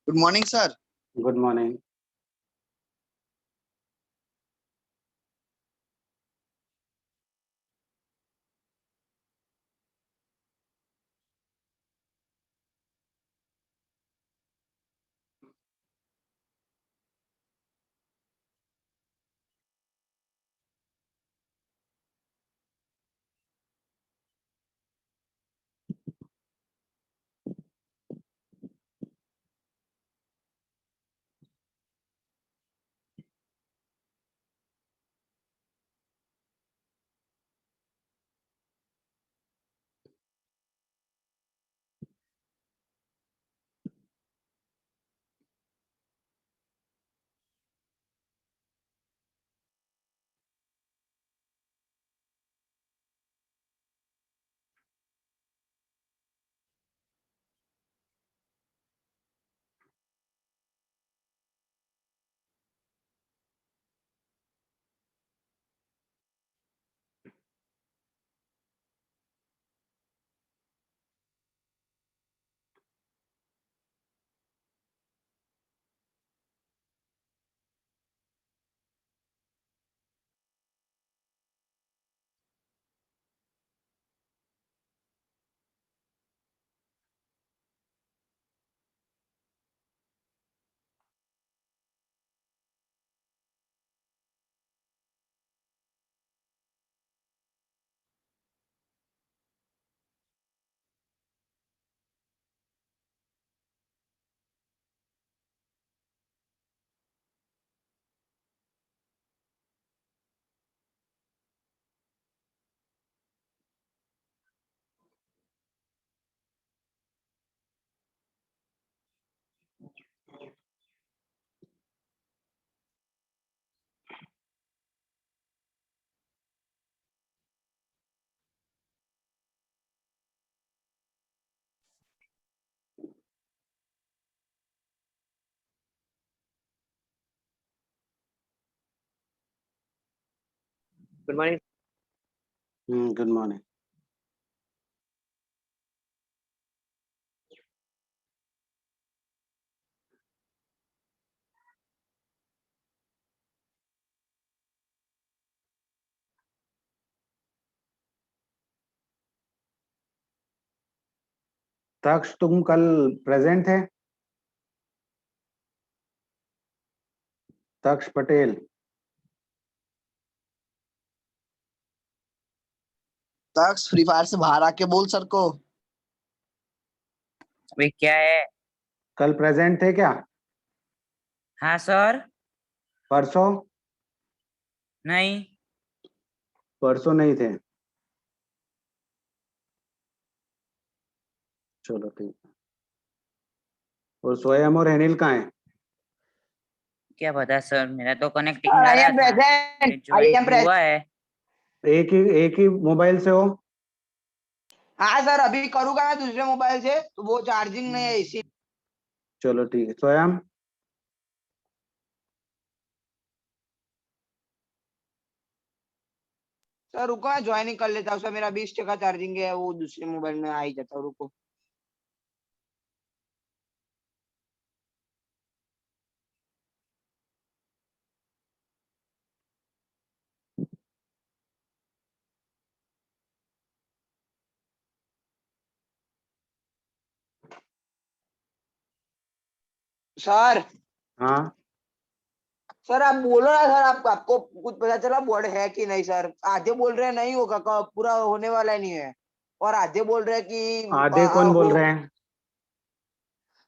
Good morning sir. Good morning. Good morning. Good morning. Taksh, तुम कल present थे? Taksh Patel. Taksh free fire से बाहर आके बोल सर को। अभी क्या है? कल प्रेजेंट थे क्या? हाँ सर। परसों? नहीं। परसों नहीं थे। चलो ठीक है। और स्वयं और अनिल कहाँ है? क्या पता सर, मेरा तो कनेक्टिंग आ रहा था, ये ज्वाइन हुआ है। एक ही मोबाइल से हो? हाँ सर, अभी करूंगा मैं दूसरे मोबाइल से, तो वो चार्जिंग नहीं है इसी। चलो ठीक है। स्वयं? सर रुको, मैं ज्वाइनिंग कर लेता हूँ सर, मेरा 20% चार्जिंग है, वो दूसरे मोबाइल में आ ही जाता है, रुको। सर। हाँ सर आप बोलो ना सर, आपको कुछ पता चला बोर्ड है कि नहीं सर? आधे बोल रहे हैं नहीं होगा, पूरा होने वाला नहीं है, और आधे बोल रहे हैं कि आधे कौन बोल रहे हैं?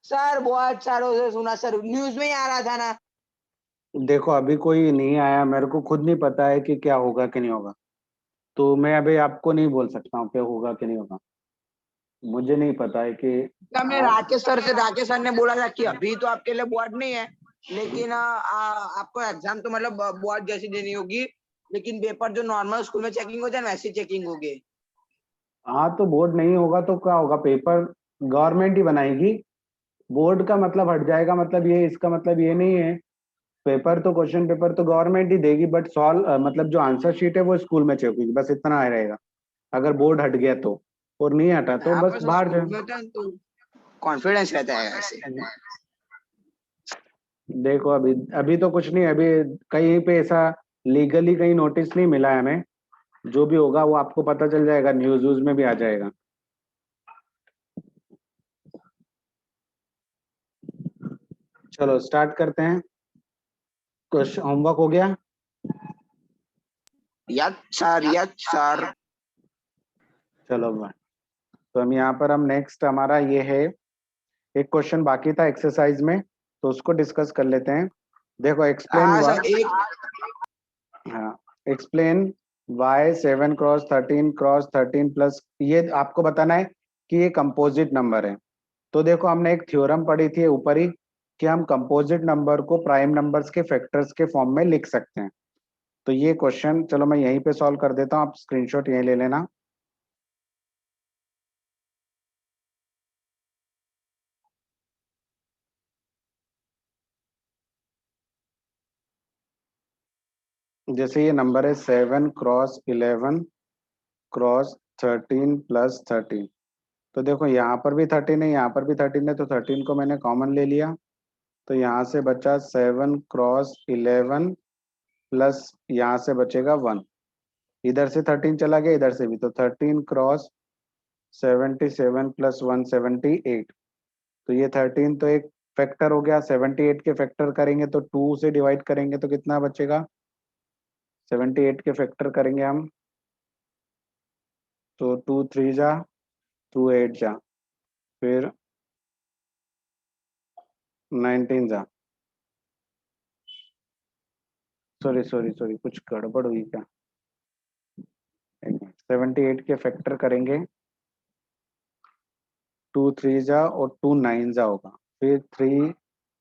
सर बहुत सारों से सुना सर, न्यूज में ही आ रहा था ना। देखो, अभी कोई नहीं आया, मेरे को खुद नहीं पता है कि क्या होगा कि नहीं होगा, तो मैं अभी आपको नहीं बोल सकता हूँ क्या होगा कि नहीं होगा। मुझे नहीं पता है कि हमने राकेश सर ने बोला था कि अभी तो आपके लिए बोर्ड नहीं है, लेकिन आपको एग्जाम तो मतलब बोर्ड जैसी देनी होगी, लेकिन पेपर जो नॉर्मल स्कूल में चेकिंग होता है वैसी चेकिंग होगी। हाँ, तो बोर्ड नहीं होगा तो क्या होगा? पेपर गवर्नमेंट ही बनाएगी। बोर्ड का मतलब हट जाएगा, मतलब ये, इसका मतलब ये नहीं है। पेपर तो, क्वेश्चन पेपर तो गवर्नमेंट ही देगी, बट सॉल्व मतलब जो आंसर शीट है वो स्कूल में चेक होगी, बस इतना आ रहेगा। अगर बोर्ड हट गया तो, और नहीं हटा तो बस बाहर स्कूल जाए। में होता है तो कॉन्फिडेंस रहता है ऐसे। देखो अभी अभी तो कुछ नहीं, अभी कहीं पे ऐसा लीगली कहीं नोटिस नहीं मिला है हमें। जो भी होगा वो आपको पता चल जाएगा, न्यूज व्यूज में भी आ जाएगा। चलो स्टार्ट करते हैं। क्वेश्चन होमवर्क हो गया? Yes sir, yes sir. चलो bye। तो हम नेक्स्ट हमारा ये है, एक क्वेश्चन बाकी था एक्सरसाइज में, तो उसको डिस्कस कर लेते हैं। देखो एक्सप्लेन हाँ सर, एक हाँ, एक्सप्लेन वाई 7 क्रॉस 13 प्लस, ये आपको बताना है कि ये कंपोजिट नंबर है। तो देखो हमने एक थ्योरम पढ़ी थी ऊपर ही, कि हम कंपोजिट नंबर को प्राइम नंबर्स के फैक्टर्स के फॉर्म में लिख सकते हैं। तो ये क्वेश्चन चलो मैं यहीं पे सॉल्व कर देता हूँ, आप स्क्रीनशॉट यहीं ले लेना। जैसे ये नंबर है 7 क्रॉस 11 क्रॉस 13 प्लस 13। तो देखो यहाँ पर भी 13 है, यहाँ पर भी 13 है, तो 13 को मैंने कॉमन ले लिया। तो यहाँ से बचा 7 क्रॉस 11 प्लस यहाँ से बचेगा 1। इधर से 13 चला गया, इधर से भी, तो 13 क्रॉस 77 प्लस 178। तो ये 13 तो एक फैक्टर हो गया, 78 के फैक्टर करेंगे तो 2 से डिवाइड करेंगे तो कितना बचेगा? 78 के फैक्टर करेंगे हम तो 2 3 जा, 2 8 जा, फिर 19 जा। सॉरी सॉरी सॉरी, कुछ गड़बड़ हुई क्या? 78 के फैक्टर करेंगे, 2 3 जा और 2 9 जा होगा, फिर 3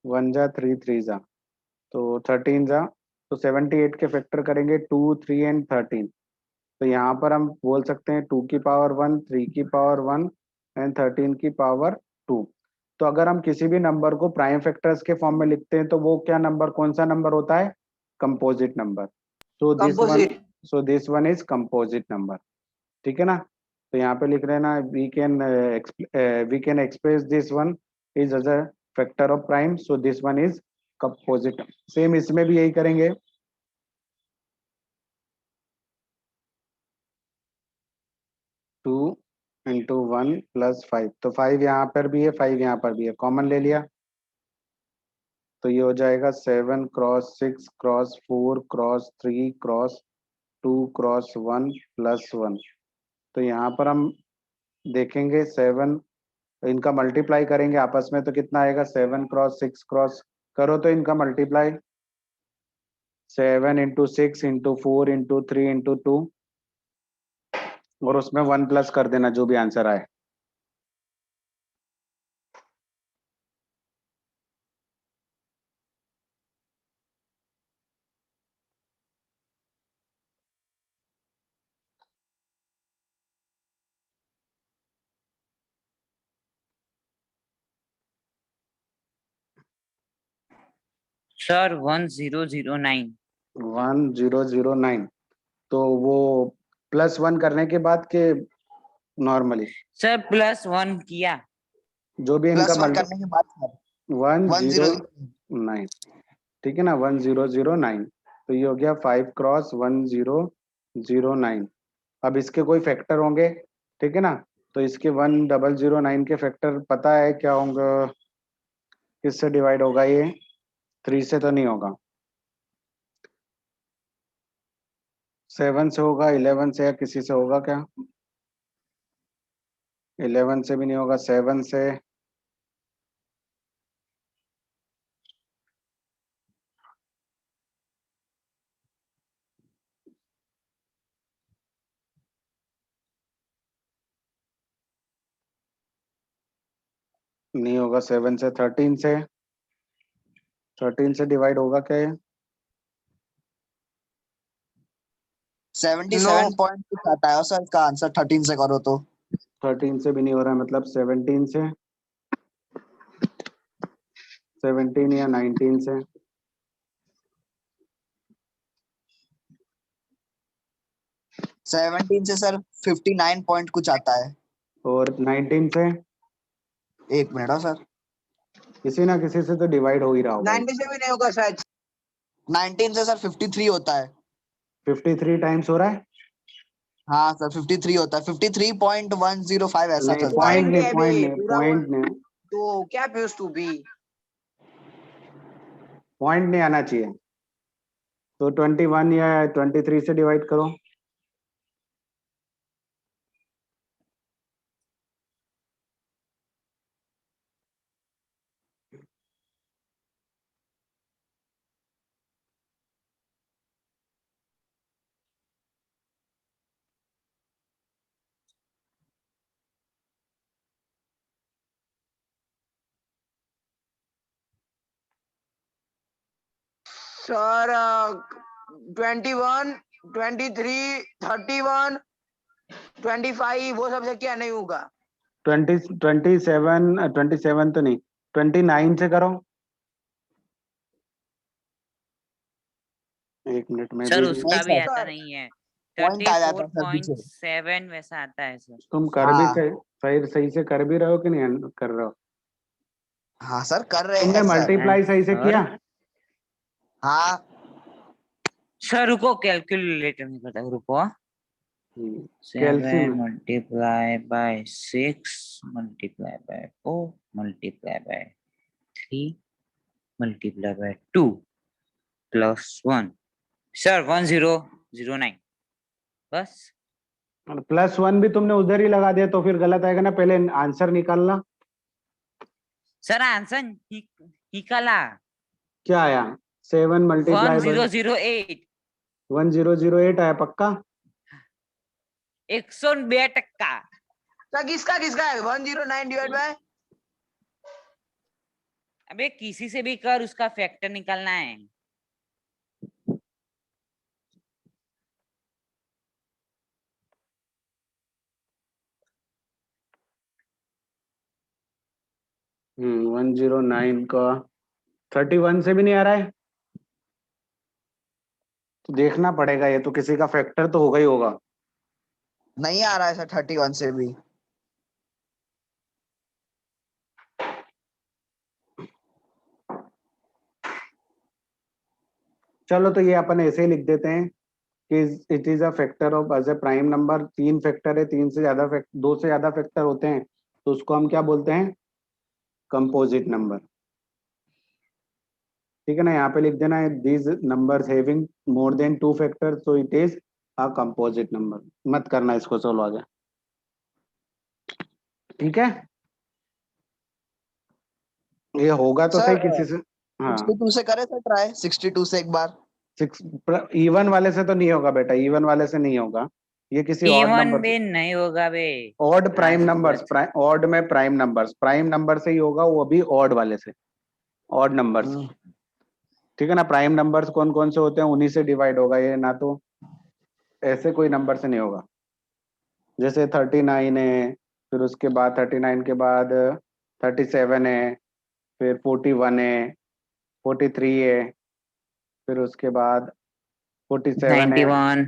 1 जा, 3 3 जा, तो 13 जा। तो 78 के फैक्टर करेंगे 2 3 एंड 13। तो यहाँ पर हम बोल सकते हैं 2 की पावर 1, 3 की पावर 1 एंड 13 की पावर 2। तो अगर हम किसी भी नंबर को प्राइम फैक्टर्स के फॉर्म में लिखते हैं तो वो क्या नंबर, कौन सा नंबर होता है? Composite number. Composite. So this one is composite number. ठीक है ना? तो यहाँ पे लिख रहे हैं ना, we can express this one is as a factor of prime, so this one is composite. Same इसमें भी यही करेंगे। टू इंटू 1 + 5, तो 5 यहाँ पर भी है, 5 यहाँ पर भी है, कॉमन ले लिया। तो ये हो जाएगा 7 cross 6 cross 4 cross 3 cross 2 cross 1 + 1। तो यहाँ पर हम देखेंगे 7, इनका मल्टीप्लाई करेंगे आपस में तो कितना आएगा? 7 क्रॉस 6 क्रॉस करो तो इनका मल्टीप्लाई 7 × 6 × 4 × 3 × 2, और उसमें 1 प्लस कर देना जो भी आंसर आए। सर 1009। 1009, तो वो +1 करने के बाद के नॉर्मली सर +1 किया। जो भी इनका +1 करने के बाद सर 1009, ठीक है ना? 1009। तो ये हो गया 5 क्रॉस 1009। अब इसके कोई फैक्टर होंगे, ठीक है ना? तो इसके 1009 के फैक्टर पता है क्या होंगे? किससे डिवाइड होगा ये? 3 से तो नहीं होगा, 7 से होगा, 11 से, या किसी से होगा क्या? 11 से भी नहीं होगा, 7 से, नहीं होगा 7 से, 13 से डिवाइड होगा क्या ये? 77 पॉइंट कुछ आता है सर, इसका आंसर 13 से करो तो। 13 से भी नहीं हो रहा है, मतलब 17 से, 17 या 19 से। 17 से सर 59 पॉइंट कुछ आता है। और 19 से? एक मिनट सर, किसी ना किसी से तो डिवाइड हो ही रहा होगा। 90 से भी नहीं होगा शायद। 19 से सर 53 होता है। 53 टाइम्स हो रहा है। हाँ सर 53 होता है, 53.105 ऐसा नहीं, चलता है। पॉइंट नहीं तो क्या पीयूष टू बी? पॉइंट नहीं आना चाहिए। तो 21 या 23 से डिवाइड करो। सर 21, 23, 31, 25 वो सब से क्या नहीं होगा? 27 तो नहीं, 29 से करो। एक मिनट में सर भी उसका भी सर, ऐसा नहीं है, पॉइंट आ जाता है सर पीछे। 34.7 वैसा आता है सर। तुम कर भी हाँ सही से कर भी रहे हो कि नहीं कर रहे हो? हाँ सर कर रहे तुमने हैं सर। मल्टीप्लाई सही से सर किया? हाँ सर रुको, कैलकुलेटर में करता हूँ, रुको। कैल्सी 7 में multiply by 6 multiply by 4 multiply by 3 multiply by 2 plus 1, sir 1009 बस। +1 भी तुमने उधर ही लगा दिया तो फिर गलत आएगा ना, पहले आंसर निकालना। सर आंसर निकाला, क्या आया? 7 मल्टीप्लाई बाय 1008, 1008 आया पक्का? 102%। सर किसका किसका है 109 डिवाइड बाय? अबे किसी से भी कर, उसका फैक्टर निकालना है। हम्म, 109 का 31 से भी नहीं आ रहा है, तो देखना पड़ेगा, ये तो किसी का फैक्टर तो होगा ही होगा। नहीं आ रहा है सर 31 से भी। चलो तो ये अपन ऐसे ही लिख देते हैं कि it is a factor of as a prime number. 3 factor है, 3 से ज्यादा 2 से ज्यादा फैक्टर होते हैं तो उसको हम क्या बोलते हैं? Composite number. ठीक है ना, यहाँ पे लिख देना है these numbers having more than 2 factor so it is a composite number. मत करना इसको, चलो आगे। ठीक है, ये होगा तो सही सर किसी से। हाँ, 62 से करे सर ट्राई, 62 से एक बार। 6 इवन वाले से तो नहीं होगा बेटा, इवन वाले से नहीं होगा, ये किसी ऑड इवन नंबर भी नहीं होगा बे। ऑड प्राइम आज नंबर्स, ऑड में प्राइम नंबर से ही होगा, वो भी ऑड वाले से, ऑड नंबर्स। ठीक है ना, प्राइम नंबर्स कौन कौन से होते हैं उन्हीं से डिवाइड होगा ये, ना तो ऐसे कोई नंबर से नहीं होगा। जैसे 39 है, फिर उसके बाद 39 के बाद 37 है, फिर 41 है, 43 है, फिर उसके बाद 47 है। 91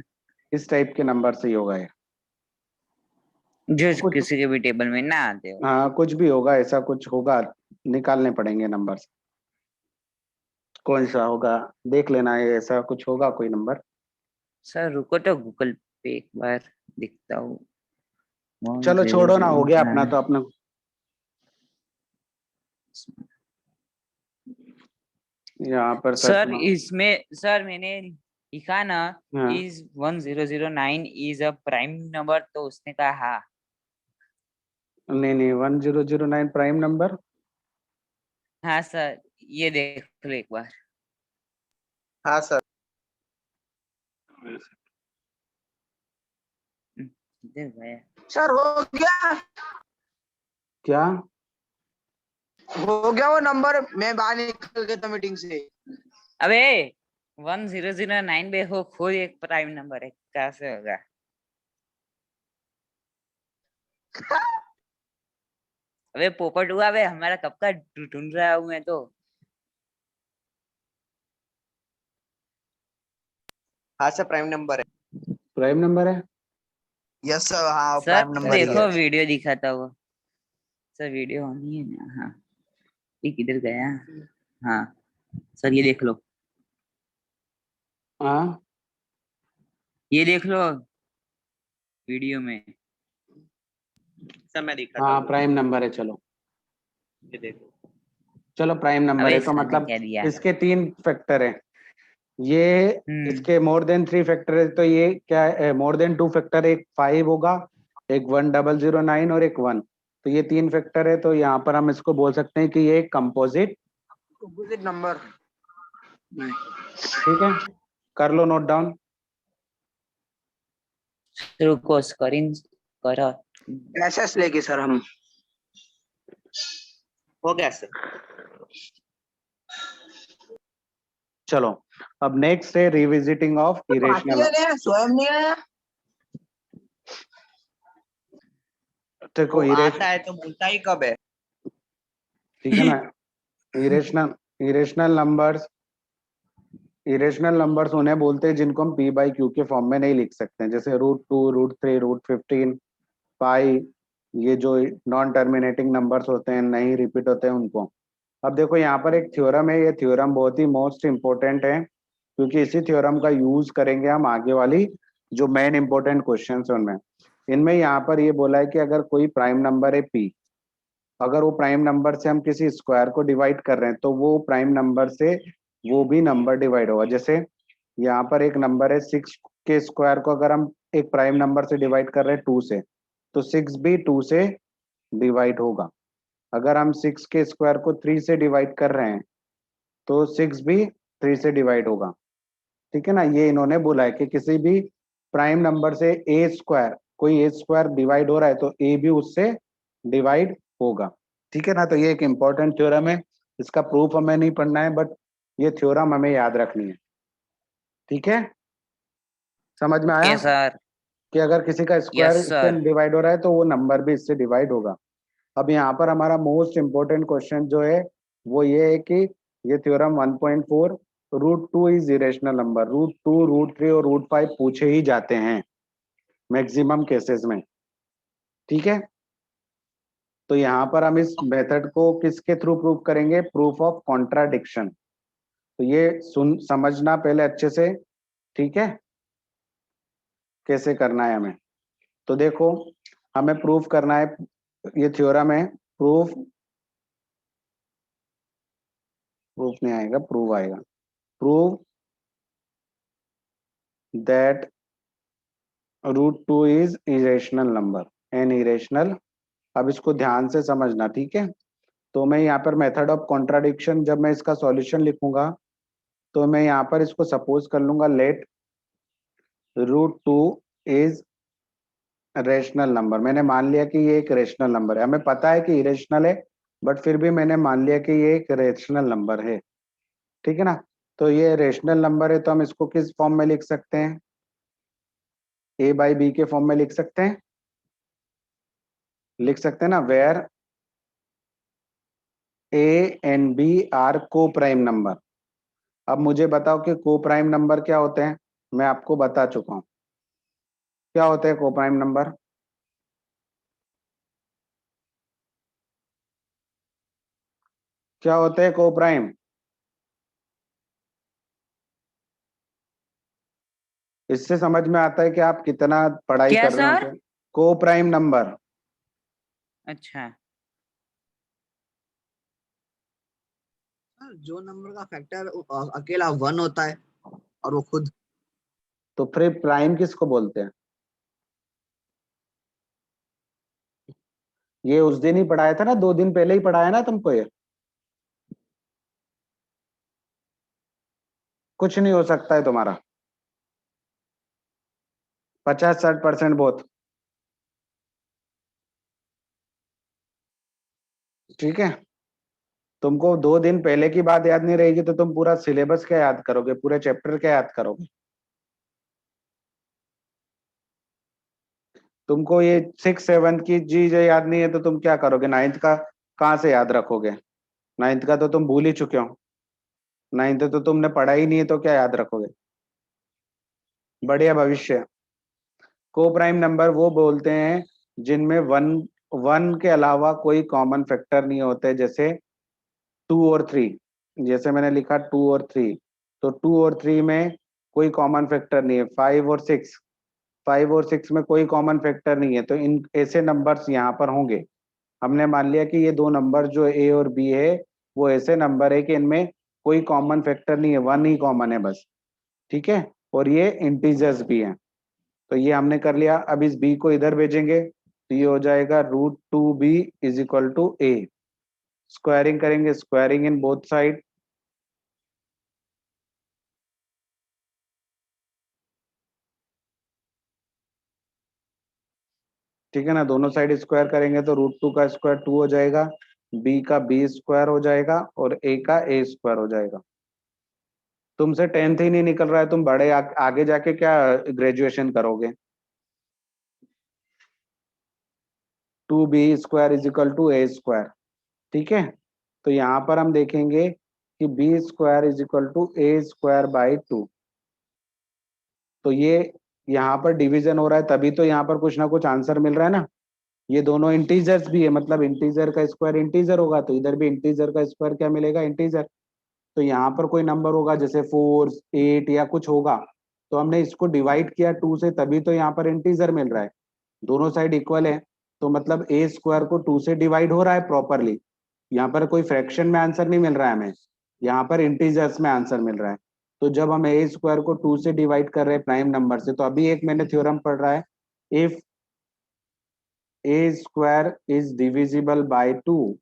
इस टाइप के नंबर से ही होगा ये। जो कुछ, किसी के भी टेबल में ना आते हो। हाँ कुछ भी होगा, ऐसा कुछ होगा, निकालने पड़ेंगे नंबर्स। कौन सा होगा देख लेना है, ऐसा कुछ होगा कोई नंबर। सर रुको तो गूगल पे एक बार दिखता हूँ। चलो छोड़ो ना, हो गया अपना 1009। तो अपना। यहाँ पर सर्च सर इसमें सर मैंने लिखा ना, हाँ is 1009 is a prime number, तो उसने कहा हाँ। नहीं नहीं, 1009 प्राइम नंबर। हाँ सर, ये देख लो एक बार। हाँ सर। देख भाई। सर हो गया, क्या? हो गया वो नंबर। मैं बाहर निकल गया था मीटिंग से। अबे 1009 बे हो खुद एक प्राइम नंबर है, कैसे होगा? अबे पोपट हुआ बे, हमारा कब का ढूंढ रहा हूँ मैं तो। हाँ सर प्राइम नंबर है। प्राइम नंबर है। यस सर, हाँ सर प्राइम नंबर ही देखो है। वीडियो दिखाता हुआ। सर वीडियो ऑन ही है ना? हाँ ये किधर गया? हाँ सर ये देख लो, हाँ ये देख लो वीडियो में। सर मैं दिखाता हाँ हूँ, प्राइम नंबर है, चलो ये देखो। चलो प्राइम नंबर अबे है तो सर ने मतलब क्या दिया? इसके 3 फैक्टर है। ये इसके मोर देन 3 फैक्टर है, तो ये क्या है, मोर देन 2 फैक्टर, एक 5 होगा, एक 1009 और एक 1। तो ये 3 फैक्टर है, तो यहाँ पर हम इसको बोल सकते हैं कि ये एक कंपोजिट, कंपोजिट नंबर। ठीक है, कर लो नोट डाउन। रुको स्क्रीन करो। एसएस लेके सर हम। हो गया सर। चलो अब नेक्स्ट है रिविजिटिंग ऑफ इरेशनल। स्वयं नहीं आया। देखो वो आता है तो बोलता ही कब है। ठीक है ना, इरेशनल नंबर्स उन्हें बोलते हैं जिनको हम पी बाई क्यू के फॉर्म में नहीं लिख सकते हैं, जैसे √2, √3, √15, पाई। ये जो नॉन टर्मिनेटिंग नंबर्स होते हैं, नहीं रिपीट होते हैं, उनको। अब देखो यहाँ पर एक थ्योरम है, ये थ्योरम बहुत ही मोस्ट इंपॉर्टेंट है, क्योंकि इसी थ्योरम का यूज करेंगे हम आगे वाली जो मेन इंपॉर्टेंट क्वेश्चन है उनमें। इनमें यहाँ पर ये बोला है कि अगर कोई प्राइम नंबर है पी, अगर वो प्राइम नंबर से हम किसी स्क्वायर को डिवाइड कर रहे हैं तो वो प्राइम नंबर से वो भी नंबर डिवाइड होगा। जैसे यहाँ पर एक नंबर है 6 के स्क्वायर को अगर हम एक प्राइम नंबर से डिवाइड कर रहे हैं 2 से, तो 6 भी 2 से डिवाइड होगा। अगर हम 6 के स्क्वायर को 3 से डिवाइड कर रहे हैं तो 6 भी 3 से डिवाइड होगा। ठीक है ना, ये इन्होंने बोला है कि किसी भी प्राइम नंबर से ए स्क्वायर, कोई ए स्क्वायर डिवाइड हो रहा है तो ए भी उससे डिवाइड होगा। ठीक है ना, तो ये एक इंपॉर्टेंट थ्योरम है, इसका प्रूफ हमें नहीं पढ़ना है, बट ये थ्योरम हमें याद रखनी है। ठीक है, समझ में आया ओके सर। कि अगर किसी का स्क्वायर यस इससे सर। डिवाइड हो रहा है तो वो नंबर भी इससे डिवाइड होगा। अब यहाँ पर हमारा मोस्ट इंपॉर्टेंट क्वेश्चन जो है वो ये है कि ये थ्योरम 1.4 √2 इज इरेशनल नंबर, √2, √3 और √5 पूछे ही जाते हैं मैक्सिमम केसेस में। ठीक है, तो यहाँ पर हम इस मेथड को किसके थ्रू प्रूव करेंगे, प्रूफ ऑफ कॉन्ट्राडिक्शन। तो ये समझना पहले अच्छे से, ठीक है, कैसे करना है हमें। तो देखो हमें प्रूफ करना है, ये थ्योरम है, प्रूफ नहीं आएगा, प्रूव आएगा। Prove that √2 is irrational number, an irrational. अब इसको ध्यान से समझना, ठीक है। तो मैं यहाँ पर मेथड ऑफ कॉन्ट्राडिक्शन, जब मैं इसका सॉल्यूशन लिखूंगा तो मैं यहाँ पर इसको सपोज कर लूंगा, लेट √2 इज रेशनल नंबर। मैंने मान लिया कि ये एक रेशनल नंबर है, हमें पता है कि इरेशनल है, बट फिर भी मैंने मान लिया कि ये एक रेशनल नंबर है। ठीक है ना, तो ये रेशनल नंबर है तो हम इसको किस फॉर्म में लिख सकते हैं, ए बाई बी के फॉर्म में लिख सकते हैं, ना, where A and B are को प्राइम नंबर। अब मुझे बताओ कि को प्राइम नंबर क्या होते हैं, मैं आपको बता चुका हूं क्या होते हैं को प्राइम नंबर। क्या होते हैं को प्राइम, इससे समझ में आता है कि आप कितना पढ़ाई क्या कर रहे सर? हो। को प्राइम नंबर, अच्छा जो नंबर का फैक्टर अकेला 1 होता है और वो खुद। तो फिर प्राइम किसको बोलते हैं, ये उस दिन ही पढ़ाया था ना, 2 दिन पहले ही पढ़ाया ना तुमको ये। कुछ नहीं हो सकता है तुम्हारा, 50-60% बहुत। ठीक है, तुमको 2 दिन पहले की बात याद नहीं रहेगी तो तुम पूरा सिलेबस क्या याद करोगे, पूरे चैप्टर क्या याद करोगे। तुमको ये 6-7 की चीजें याद नहीं है तो तुम क्या करोगे, 9th का कहाँ से याद रखोगे, 9th का तो तुम भूल ही चुके हो, 9th तो तुमने पढ़ा ही नहीं है तो क्या याद रखोगे। बढ़िया भविष्य। को प्राइम नंबर वो बोलते हैं जिनमें वन के अलावा कोई कॉमन फैक्टर नहीं होते, जैसे 2 और 3, जैसे मैंने लिखा 2 और 3, तो 2 और 3 में कोई कॉमन फैक्टर नहीं है। 5 और 6, 5 और 6 में कोई कॉमन फैक्टर नहीं है, तो इन ऐसे नंबर्स यहाँ पर होंगे। हमने मान लिया कि ये दो नंबर जो ए और बी है वो ऐसे नंबर है कि इनमें कोई कॉमन फैक्टर नहीं है, 1 ही कॉमन है बस, ठीक है, और ये इंटीजर्स भी हैं। तो ये हमने कर लिया। अब इस बी को इधर भेजेंगे तो ये हो जाएगा √2b is equal to A. Squaring करेंगे, स्क्वायरिंग इन बोथ साइड, ठीक है ना, दोनों साइड स्क्वायर करेंगे तो √2 का स्क्वायर 2 हो जाएगा, बी का बी स्क्वायर हो जाएगा और ए का ए स्क्वायर हो जाएगा। तुमसे 10th ही नहीं निकल रहा है, तुम बड़े आगे जाके क्या ग्रेजुएशन करोगे। 2b square is equal to A square, ठीक है। तो यहाँ पर हम देखेंगे कि B square is equal to A square by 2। तो ये यहाँ पर डिवीजन हो रहा है तभी तो यहाँ पर कुछ ना कुछ आंसर मिल रहा है ना। ये दोनों इंटीजर्स भी है, मतलब इंटीजर का स्क्वायर इंटीजर होगा, तो इधर भी इंटीजर का स्क्वायर क्या मिलेगा, इंटीजर। तो यहाँ पर कोई नंबर होगा जैसे 4, 8 या कुछ होगा, तो हमने इसको डिवाइड किया 2 से, तभी तो यहाँ पर इंटीजर मिल रहा है। दोनों साइड इक्वल है, तो मतलब ए स्क्वायर को 2 से डिवाइड हो रहा है प्रॉपरली। यहाँ पर कोई फ्रैक्शन में आंसर नहीं मिल रहा है हमें, यहाँ पर इंटीजर्स में आंसर मिल रहा है। तो जब हम ए स्क्वायर को 2 से डिवाइड कर रहे हैं प्राइम नंबर से, तो अभी एक मैंने थ्योरम पढ़ रहा है, if A square is divisible by 2,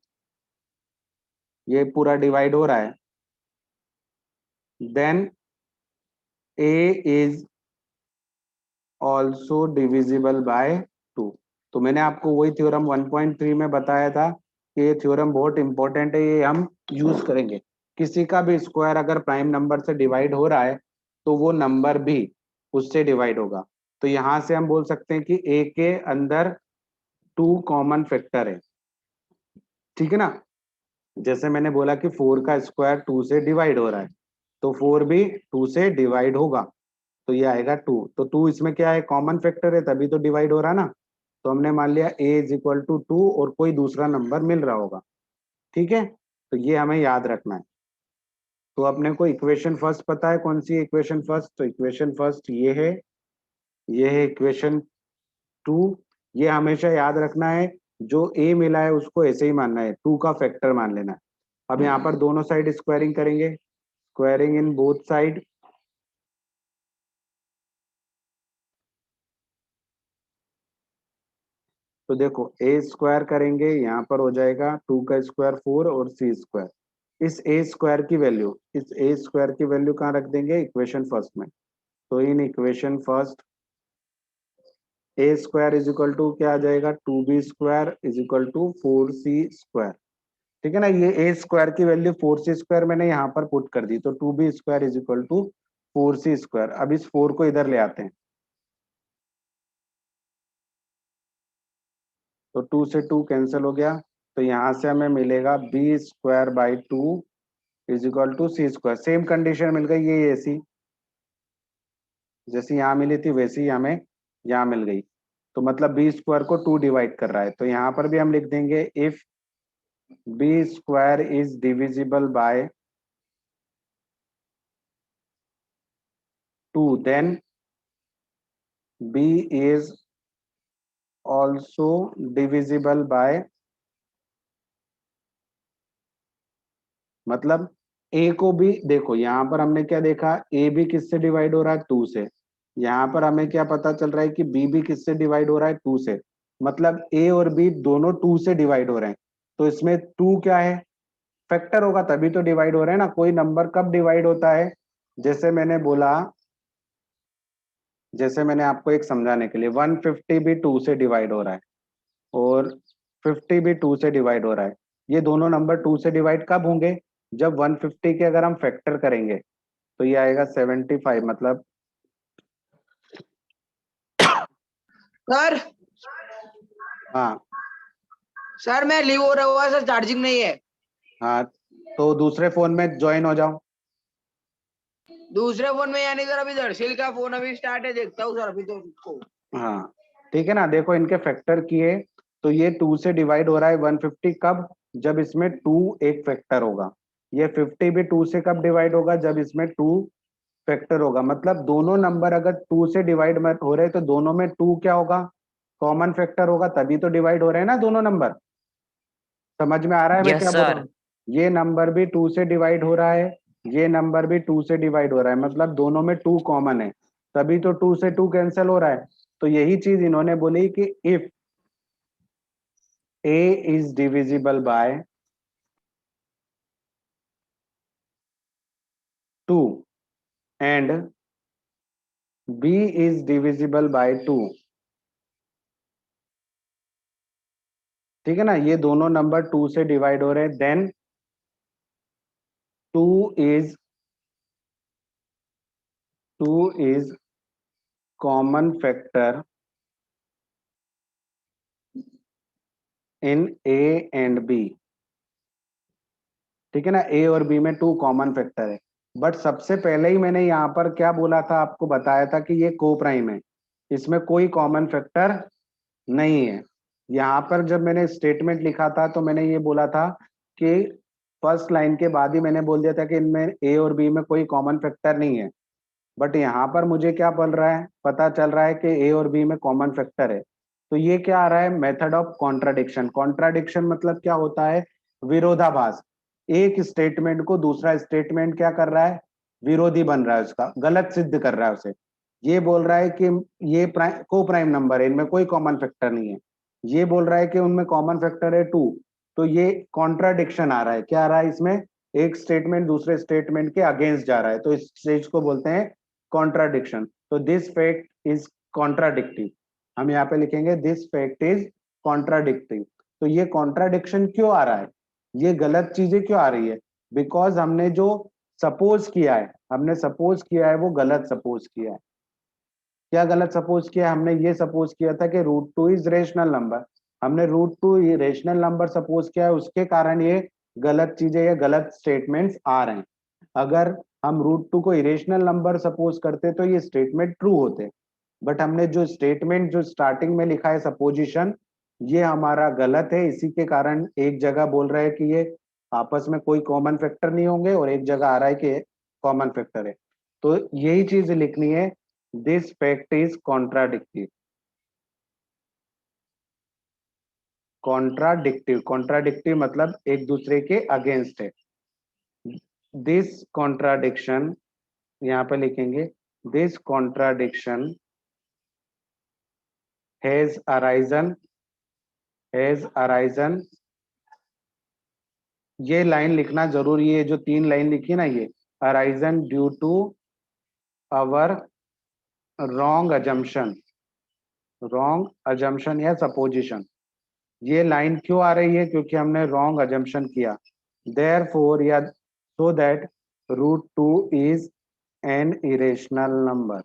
ये पूरा डिवाइड हो रहा है, then A is also divisible by 2। तो मैंने आपको वही थ्योरम 1.3 में बताया था कि ये थ्योरम बहुत इंपॉर्टेंट है, ये हम यूज करेंगे। किसी का भी स्क्वायर अगर प्राइम नंबर से डिवाइड हो रहा है तो वो नंबर भी उससे डिवाइड होगा। तो यहाँ से हम बोल सकते हैं कि ए के अंदर 2 कॉमन फैक्टर है, ठीक है ना। जैसे मैंने बोला कि 4 का स्क्वायर 2 से डिवाइड हो रहा है, तो 4 भी 2 से डिवाइड होगा, तो ये आएगा 2। तो 2 इसमें क्या है, कॉमन फैक्टर है, तभी तो डिवाइड हो रहा है ना। तो हमने मान लिया a इज इक्वल टू 2 और कोई दूसरा नंबर मिल रहा होगा, ठीक है। तो ये हमें याद रखना है। तो अपने को इक्वेशन फर्स्ट पता है, कौन सी इक्वेशन फर्स्ट, तो इक्वेशन फर्स्ट ये है, ये है इक्वेशन 2। ये हमेशा याद रखना है, जो a मिला है उसको ऐसे ही मानना है, 2 का फैक्टर मान लेना है। अब यहाँ पर दोनों साइड स्क्वायरिंग करेंगे, स्क्वायरिंग इन बोथ साइड, तो देखो ए स्क्वायर करेंगे, यहाँ पर हो जाएगा 2 का स्क्वायर 4 और सी स्क्वायर। इस ए स्क्वायर की वैल्यू, इस ए स्क्वायर की वैल्यू कहाँ रख देंगे, इक्वेशन फर्स्ट में। तो in equation first A square is equal to क्या आ जाएगा, 2b square is equal to 4c square, ठीक है ना। ये ए स्क्वायर की वैल्यू 4c स्क्वायर मैंने यहाँ पर पुट कर दी, तो 2b square is equal to 4c square. अब इस 4 को इधर ले आते हैं, तो 2 से 2 कैंसिल हो गया, तो यहाँ से हमें मिलेगा b square by 2 is equal to C square. Same condition मिल गई, ये ऐसी जैसी यहाँ मिली थी वैसी ही हमें यहाँ मिल गई। तो मतलब बी स्क्वायर को 2 डिवाइड कर रहा है, तो यहाँ पर भी हम लिख देंगे if B square is divisible by 2 then B is also divisible by, मतलब ए को भी देखो, यहाँ पर हमने क्या देखा, ए भी किससे डिवाइड हो रहा है, 2 से। यहाँ पर हमें क्या पता चल रहा है कि बी भी किससे डिवाइड हो रहा है, 2 से। मतलब ए और बी दोनों 2 से डिवाइड हो रहे हैं, तो इसमें 2 क्या है, फैक्टर होगा, तभी तो डिवाइड हो रहे हैं ना। कोई नंबर कब डिवाइड होता है, जैसे मैंने बोला, जैसे मैंने आपको एक समझाने के लिए 150 भी 2 से डिवाइड हो रहा है और 50 भी 2 से डिवाइड हो रहा है। ये दोनों नंबर 2 से डिवाइड कब होंगे, जब 150 के अगर हम फैक्टर करेंगे तो ये आएगा 75, मतलब सर हाँ सर मैं लीव हो रहा हुआ सर, चार्जिंग नहीं है। हाँ, तो दूसरे फोन में ज्वाइन हो जाओ। दूसरे फोन में यानी सर अभी दर्शिल का फोन अभी स्टार्ट है, देखता हूँ सर अभी तो उसको। हाँ ठीक है ना, देखो इनके फैक्टर किए तो ये 2 से डिवाइड हो रहा है 150 कब, जब इसमें 2 एक फैक्टर होगा। ये 50 भी 2 से कब डिवाइड होगा, जब इसमें 2 फैक्टर होगा। मतलब दोनों नंबर अगर 2 से डिवाइड हो रहे तो दोनों में 2 क्या होगा, कॉमन फैक्टर होगा, तभी तो डिवाइड हो रहे हैं ना दोनों नंबर। समझ में आ रहा है मैं यस क्या बोल रहा सर। हूँ? ये नंबर भी 2 से डिवाइड हो रहा है, ये नंबर भी 2 से डिवाइड हो रहा है, मतलब दोनों में 2 कॉमन है, तभी तो 2 से 2 कैंसिल हो रहा है। तो यही चीज इन्होंने बोली कि if a is divisible by 2 and b is divisible by 2, ठीक है ना, ये दोनों नंबर 2 से डिवाइड हो रहे हैं, then 2 is common factor in a and b, ठीक है ना, a और b में 2 कॉमन फैक्टर है। बट सबसे पहले ही मैंने यहाँ पर क्या बोला था, आपको बताया था कि ये को प्राइम है, इसमें कोई कॉमन फैक्टर नहीं है। यहाँ पर जब मैंने स्टेटमेंट लिखा था तो मैंने ये बोला था कि फर्स्ट लाइन के बाद ही मैंने बोल दिया था कि इनमें ए और बी में कोई कॉमन फैक्टर नहीं है। बट यहाँ पर मुझे क्या बोल रहा है, पता चल रहा है कि ए और बी में कॉमन फैक्टर है। तो ये क्या आ रहा है, मेथड ऑफ कॉन्ट्राडिक्शन। कॉन्ट्राडिक्शन मतलब क्या होता है, विरोधाभास। एक स्टेटमेंट को दूसरा स्टेटमेंट क्या कर रहा है, विरोधी बन रहा है, उसका गलत सिद्ध कर रहा है उसे। ये बोल रहा है कि ये को प्राइम नंबर है, इनमें कोई कॉमन फैक्टर नहीं है, ये बोल रहा है कि उनमें कॉमन फैक्टर है 2। तो ये कॉन्ट्राडिक्शन आ रहा है, क्या आ रहा है इसमें, एक स्टेटमेंट दूसरे स्टेटमेंट के अगेंस्ट जा रहा है, तो इस चीज को बोलते हैं कॉन्ट्राडिक्शन। तो दिस फैक्ट इज कॉन्ट्राडिक्टिव, हम यहाँ पे लिखेंगे दिस फैक्ट इज कॉन्ट्राडिक्टिव। तो ये कॉन्ट्राडिक्शन क्यों आ रहा है, ये गलत चीजें क्यों आ रही है, बिकॉज हमने जो सपोज किया है, हमने सपोज किया है वो गलत सपोज किया है। क्या गलत सपोज किया, हमने ये सपोज किया था कि √2 इज रेशनल नंबर, हमने √2 रेशनल नंबर सपोज किया है, उसके कारण ये गलत चीजें या गलत स्टेटमेंट्स आ रहे हैं। अगर हम √2 को इरेशनल नंबर सपोज करते तो ये स्टेटमेंट ट्रू होते, बट हमने जो स्टेटमेंट जो स्टार्टिंग में लिखा है सपोजिशन, ये हमारा गलत है। इसी के कारण एक जगह बोल रहा है कि ये आपस में कोई कॉमन फैक्टर नहीं होंगे, और एक जगह आ रहा है कि कॉमन फैक्टर है। तो यही चीज लिखनी है, this fact is contradictive. Contradictive, contradictive मतलब एक दूसरे के अगेंस्ट है। दिस कॉन्ट्राडिक्शन, यहाँ पे लिखेंगे दिस कॉन्ट्राडिक्शन हैज अराइजन, ये लाइन लिखना जरूरी है, जो 3 लाइन लिखी ना, ये arisen due to our wrong assumption या सपोजिशन। ये लाइन क्यों आ रही है, क्योंकि हमने रॉन्ग अजम्पशन किया। देयरफॉर या so that √2 is an irrational number.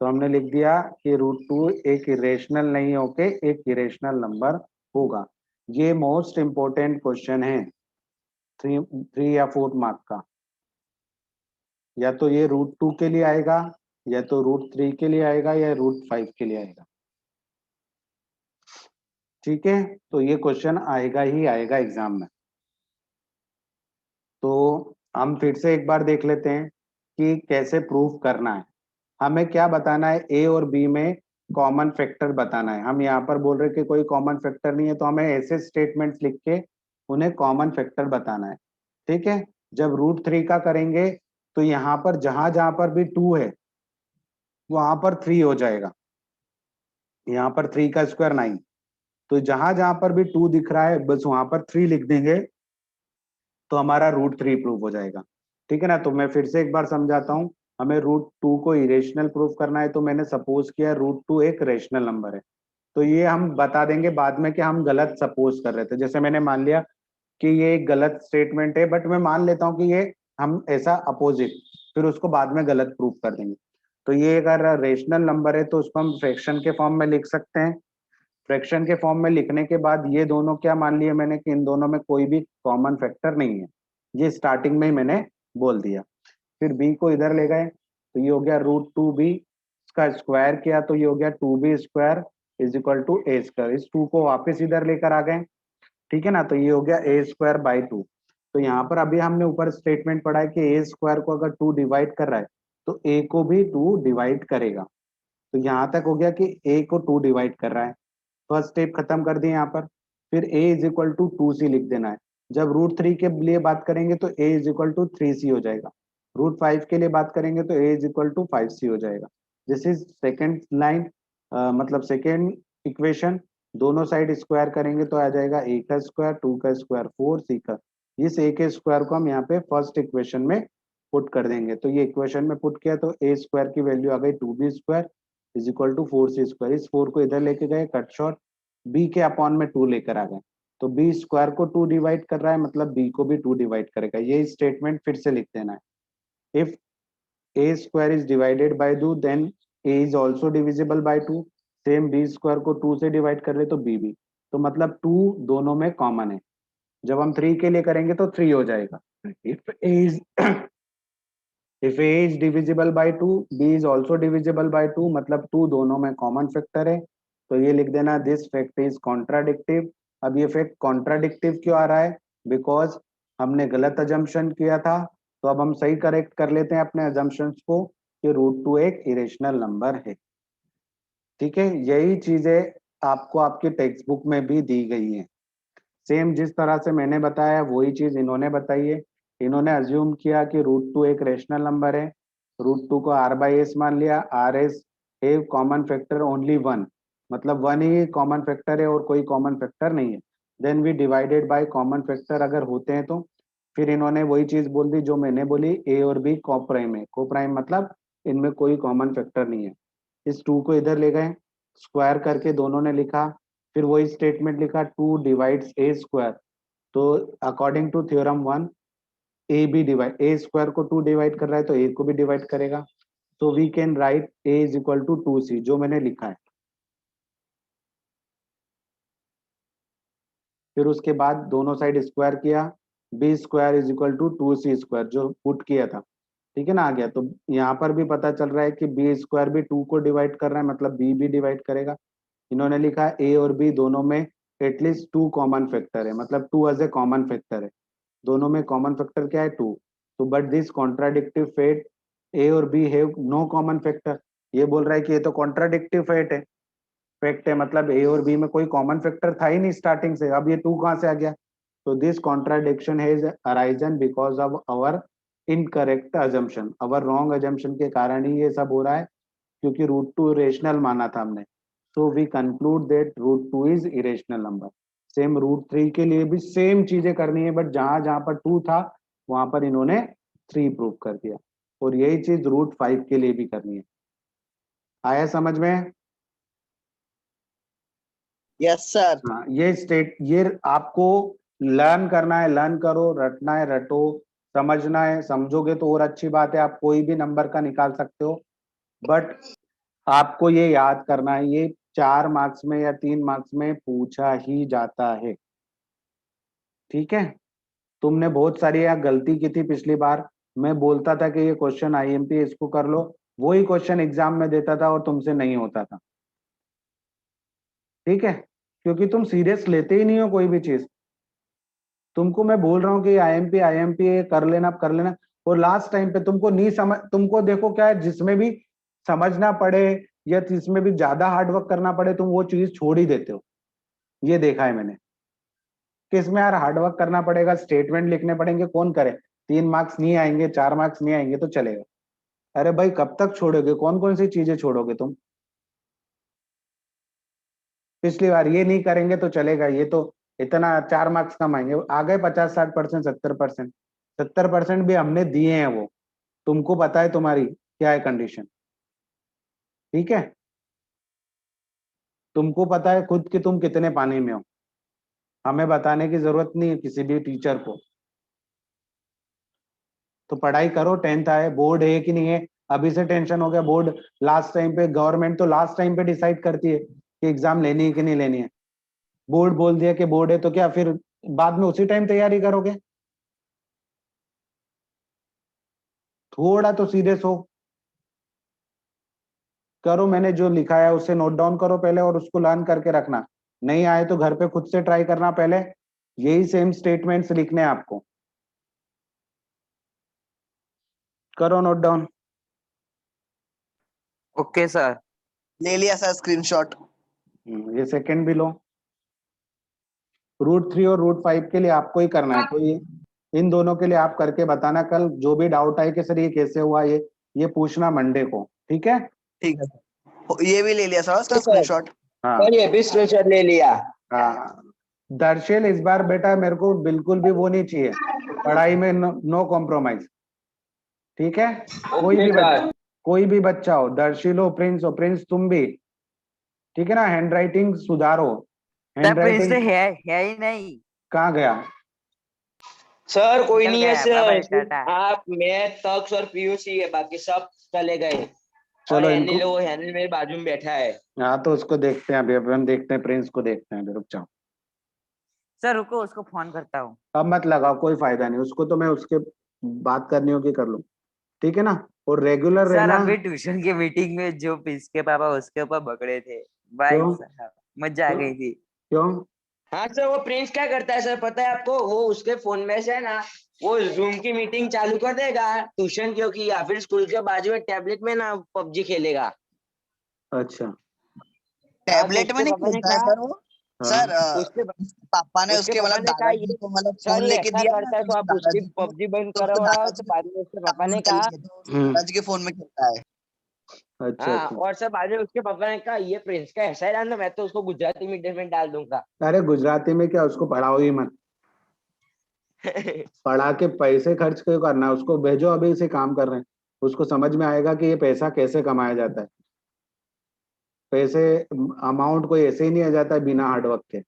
तो हमने लिख दिया कि √2 एक इरेशनल नहीं होके एक इरेशनल नंबर होगा। ये मोस्ट इंपोर्टेंट क्वेश्चन है 3 या 4 मार्क का। या तो ये √2 के लिए आएगा, या तो √3 के लिए आएगा, या √5 के लिए आएगा। ठीक है, तो ये क्वेश्चन आएगा ही आएगा एग्जाम में। तो हम फिर से एक बार देख लेते हैं कि कैसे प्रूफ करना है। हमें क्या बताना है, ए और बी में कॉमन फैक्टर बताना है। हम यहाँ पर बोल रहे कि कोई कॉमन फैक्टर नहीं है, तो हमें ऐसे स्टेटमेंट्स लिख के उन्हें कॉमन फैक्टर बताना है। ठीक है, जब √3 का करेंगे तो यहाँ पर जहां जहां पर भी 2 है वहां पर 3 हो जाएगा। यहाँ पर 3 का स्क्वायर 9, तो जहां जहां पर भी 2 दिख रहा है बस वहां पर 3 लिख देंगे, तो हमारा √3 प्रूफ हो जाएगा। ठीक है ना, तो मैं फिर से एक बार समझाता हूँ। हमें √2 को इरेशनल प्रूफ करना है, तो मैंने सपोज किया √2 एक रेशनल नंबर है। तो ये हम बता देंगे बाद में कि हम गलत सपोज कर रहे थे। जैसे मैंने मान लिया कि ये एक गलत स्टेटमेंट है, बट मैं मान लेता हूँ कि ये हम ऐसा अपोजिट, फिर उसको बाद में गलत प्रूफ कर देंगे। तो ये अगर रेशनल नंबर है तो उसको हम फ्रैक्शन के फॉर्म में लिख सकते हैं। फ्रैक्शन के फॉर्म में लिखने के बाद ये दोनों क्या मान लिए मैंने कि इन दोनों में कोई भी कॉमन फैक्टर नहीं है, ये स्टार्टिंग में ही मैंने बोल दिया। फिर b को इधर ले गए तो ये हो गया √2b, इसका स्क्वायर किया तो ये हो गया 2b² is equal to a²। इस 2 को वापस इधर लेकर आ गए ठीक है ना। तो ये हो गया ए स्क्वायर बाई 2। तो यहाँ पर अभी हमने ऊपर स्टेटमेंट पढ़ा है कि ए स्क्वायर को अगर 2 डिवाइड कर रहा है तो ए को भी 2 डिवाइड करेगा। तो यहाँ तक हो गया कि ए को 2 डिवाइड कर रहा है। फर्स्ट स्टेप खत्म कर दिए यहाँ पर। फिर a is equal to 2c लिख देना है। जब √3 के लिए बात करेंगे तो a is equal to 3c हो जाएगा। √5 के लिए बात करेंगे तो a is equal to 5c हो जाएगा। दिस इज सेकेंड लाइन, मतलब सेकेंड इक्वेशन। दोनों साइड स्क्वायर करेंगे तो आ जाएगा a का स्क्वायर, 2 का स्क्वायर, 4c का। इस a के स्क्वायर को हम यहाँ पे फर्स्ट इक्वेशन में पुट कर देंगे। तो ये इक्वेशन में पुट किया तो a स्क्वायर की वैल्यू आ गई 2b square is equal to 4c square. इस 4 को इधर लेके गए, कट शॉर्ट, b के अपॉन में 2 लेकर आ गए। तो b स्क्वायर को 2 डिवाइड कर रहा है, मतलब b को भी 2 डिवाइड करेगा। ये स्टेटमेंट फिर से लिख देना है। If a square is divided by 2 then a is also divisible by 2। Same b square को 2 से डिवाइड कर रहे तो b भी। तो मतलब 2 दोनों में कॉमन है। जब हम 3 के लिए करेंगे तो 3 हो जाएगा। If a is If a is divisible by 2, b is also divisible by 2, मतलब 2 दोनों में कॉमन फैक्टर है। तो ये लिख देना दिस फैक्ट इज कॉन्ट्राडिक्टिव। अब ये फैक्ट कॉन्ट्राडिक्टिव क्यों आ रहा है? बिकॉज हमने गलत अजम्पशन किया था। तो अब हम सही करेक्ट कर लेते हैं अपने अजम्पशंस को कि √2 एक इरेशनल नंबर है। ठीक है, यही चीजें आपको आपकी टेक्स्ट बुक में भी दी गई है। सेम जिस तरह से मैंने बताया वही चीज इन्होंने बताई है। इन्होंने अज्यूम किया कि √2 एक रेशनल नंबर है। √2 को r/s मान लिया। rs have common factor only 1, मतलब 1 ही कॉमन फैक्टर है और कोई कॉमन फैक्टर नहीं है। Then we divided by common factor अगर होते हैं तो। फिर इन्होंने वही चीज बोल दी जो मैंने बोली, a और b कोप्राइम है। कोप्राइम मतलब इनमें कोई कॉमन फैक्टर नहीं है। इस 2 को इधर ले गए, स्क्वायर करके दोनों ने लिखा। फिर वही स्टेटमेंट लिखा 2 डिवाइड्स a स्क्वायर। तो according to theorem 1 A B divide, A square को 2 डिवाइड कर रहा है तो ए को भी डिवाइड करेगा। तो we can write A is equal to 2c, जो मैंने लिखा है। फिर उसके बाद दोनों साइड स्क्वायर किया, B square is equal to 2c square, जो पुट किया था। ठीक है ना, आ गया। तो यहाँ पर भी पता चल रहा है कि बी स्क्वायर भी 2 को डिवाइड कर रहा है, मतलब बी भी डिवाइड करेगा। इन्होंने लिखा ए और बी दोनों में एटलीस्ट 2 कॉमन फैक्टर है, मतलब 2 एज ए कॉमन फैक्टर है। दोनों में कॉमन फैक्टर क्या है? 2। तो but this contradictive fact A और B have no common factor. ये बोल रहा है कि ये तो कॉन्ट्राडिक्टिव फैक्ट है, मतलब ए और बी में कोई कॉमन फैक्टर था ही नहीं स्टार्टिंग से। अब ये 2 कहाँ से आ गया? तो this contradiction has arisen because of our incorrect assumption. Our wrong assumption के कारण ही ये सब हो रहा है, क्योंकि √2 रेशनल माना था हमने। So we conclude that √2 is irrational number. Same √3 के लिए भी सेम चीजें करनी है, बट जहां जहां पर 2 था वहां पर इन्होंने 3 प्रूव कर दिया। और यही चीज √5 के लिए भी करनी है। आया समझ में? Yes sir. हाँ, ये आपको लर्न करना है, लर्न करो, रटना है रटो, समझना है समझोगे तो और अच्छी बात है, आप कोई भी नंबर का निकाल सकते हो। बट आपको ये याद करना है, ये 4 मार्क्स में या 3 मार्क्स में पूछा ही जाता है। ठीक है, तुमने बहुत सारी यहाँ गलती की थी पिछली बार। मैं बोलता था कि ये क्वेश्चन आईएमपी, इसको कर लो, वही क्वेश्चन एग्जाम में देता था और तुमसे नहीं होता था। ठीक है, क्योंकि तुम सीरियस लेते ही नहीं हो कोई भी चीज। तुमको मैं बोल रहा हूँ कि आईएमपी आईएमपी कर लेना कर लेना, और लास्ट टाइम पे तुमको नहीं समझ, तुमको देखो क्या है, जिसमें भी समझना पड़े या जिसमें भी ज्यादा हार्डवर्क करना पड़े तुम वो चीज छोड़ ही देते हो। ये देखा है मैंने कि इसमें यार हार्डवर्क करना पड़ेगा, स्टेटमेंट लिखने पड़ेंगे, कौन करे? 3 मार्क्स नहीं आएंगे, 4 मार्क्स नहीं आएंगे तो चलेगा। अरे भाई कब तक छोड़ोगे? कौन कौन सी चीजें छोड़ोगे तुम? पिछली बार ये नहीं करेंगे तो चलेगा, ये तो इतना 4 मार्क्स कम आएंगे, आ गए 50-60%, 70%। 70% भी हमने दिए हैं, वो तुमको पता है तुम्हारी क्या है कंडीशन। ठीक है, तुमको पता है खुद कि तुम कितने पानी में हो, हमें बताने की जरूरत नहीं है किसी भी टीचर को। तो पढ़ाई करो, 10th आए, बोर्ड है कि नहीं है, अभी से टेंशन हो गया। बोर्ड लास्ट टाइम पे, गवर्नमेंट तो लास्ट टाइम पे डिसाइड करती है कि एग्जाम लेनी है कि नहीं लेनी है। बोर्ड बोल दिया कि बोर्ड है तो क्या फिर बाद में उसी टाइम तैयारी करोगे? थोड़ा तो सीरियस हो, करो। मैंने जो लिखा है उसे नोट डाउन करो पहले और उसको लर्न करके रखना। नहीं आए तो घर पे खुद से ट्राई करना पहले, यही सेम स्टेटमेंट्स लिखने हैं आपको। करो नोट डाउन। Okay sir. ले लिया सर स्क्रीनशॉट। ये सेकंड भी लो। रूट 3 और रूट 5 के लिए आपको ही करना है, तो ये इन दोनों के लिए आप करके बताना। कल जो भी डाउट आए कि सर ये कैसे हुआ, ये पूछना मंडे को, ठीक है? ठीक है सर, ये भी ले लिया सर उसका सर। स्क्रीनशॉट। हाँ सर ये भी स्क्रीनशॉट ले लिया। हाँ। दर्शिल इस बार बेटा मेरे को बिल्कुल भी वो नहीं चाहिए, पढ़ाई में नो कॉम्प्रोमाइज, ठीक है? कोई भी बच्चा हो, दर्शिल हो, प्रिंस तुम भी, ठीक है ना? हैंड राइटिंग सुधारो। हैंड प्रिंस राइटिंग है ही नहीं। कहाँ गया? सर कोई निकल नहीं है गया, सर, बाय सिर्फ टाटा। आप, मैं, तक्ष और पीयूसी है, बाकी सब चले गए। और चलो हैनिल, इनको, वो हैनिल मेरे बाजू में बैठा है। हाँ तो उसको देखते हैं अभी, अपन देखते हैं प्रिंस को देखते हैं अभी, रुक जाओ। सर रुको, उसको फोन करता हूँ। अब मत लगाओ, कोई फायदा नहीं, उसको तो मैं उसके बात करनी होगी कर लूँ, ठीक है ना? और रेगुलर सर रहना। अभी ट्यूशन की मीटिंग में जो प्रिंस के पापा उसके ऊपर बगड़े थे, भाई क्यों? साहब मजा आ गई थी। क्यों? हाँ सर, वो प्रिंस क्या करता है सर पता है आपको? वो उसके फोन में से है ना, वो जूम की मीटिंग चालू कर देगा ट्यूशन की, या फिर स्कूल के बाजू में टैबलेट में ना पबजी खेलेगा। अच्छा। टैबलेट उसके में नहीं पापा ने खेलता है कहा, सर वो। हाँ सर उसके पापा ने उसके उसके पापा मतलब ने कहा दादाजी ये, को मतलब सर फोन ये लेके ऐसा दिया ना, करता है तो तो उसके आप उसकी दादाजी को, पबजी बंद तो उसके करवाओ, तो दादाजी बाद में उसके पापा ने डाउनलोड कर कहा। लिए, तो उसके दादाजी के फोन में खेलता है। अच्छा हाँ, अच्छा। और सर बाद में उसके पापा ने कहा ये प्रिंस का ऐसा ही डालना, मैं तो उसको गुजराती मीडियम में डाल दूंगा। अरे गुजराती में क्या, उसको पढ़ाओ ही मत, पढ़ा के पैसे खर्च क्यों करना है? उसको भेजो अभी से काम कर रहे हैं, उसको समझ में आएगा कि ये पैसा कैसे कमाया जाता है। पैसे अमाउंट कोई ऐसे ही नहीं आ जाता है बिना हार्डवर्क के।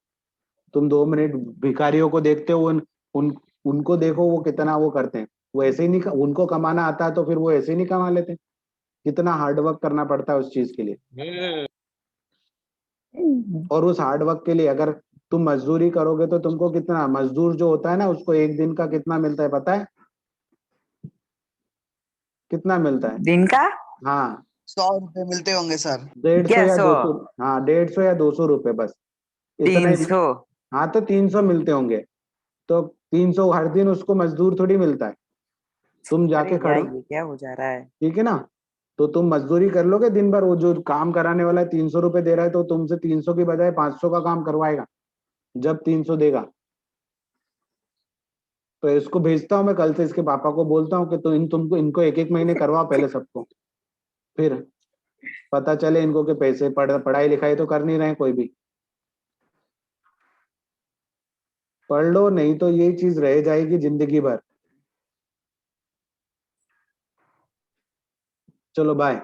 तुम 2 मिनट भिखारियों को देखते हो, उनको देखो वो कितना वो करते हैं। वो ऐसे ही नहीं, उनको कमाना आता है तो फिर वो ऐसे ही नहीं कमा लेते। कितना हार्डवर्क करना पड़ता है उस चीज के लिए। और उस हार्डवर्क के लिए अगर तुम मजदूरी करोगे तो तुमको कितना, मजदूर जो होता है ना उसको एक दिन का कितना मिलता है पता है? कितना मिलता है? दिन का हाँ 100 रुपए मिलते होंगे सर। 150 क्या या 100? 200। हाँ 150 या 200 रुपए बस, इतना ही। 300? हाँ तो 300 मिलते होंगे, तो 300 हर दिन उसको मजदूर थोड़ी मिलता है। तुम अरे जाके यार खड़े, ये क्या हो जा रहा है। ठीक है ना? तो तुम मजदूरी कर लोगे दिन भर, वो जो काम कराने वाला है 300 रुपए दे रहा है, तो तुमसे 300 की बजाय 500 का काम करवाएगा जब 300 देगा। तो इसको भेजता हूँ मैं कल से, इसके पापा को बोलता हूँ कि तो तुमको इनको एक एक महीने करवाओ पहले सबको, फिर पता चले इनको के पैसे पढ़ाई लिखाई तो कर नहीं रहे कोई भी। पढ़ लो, नहीं तो यही चीज रह जाएगी जिंदगी भर। चलो बाय।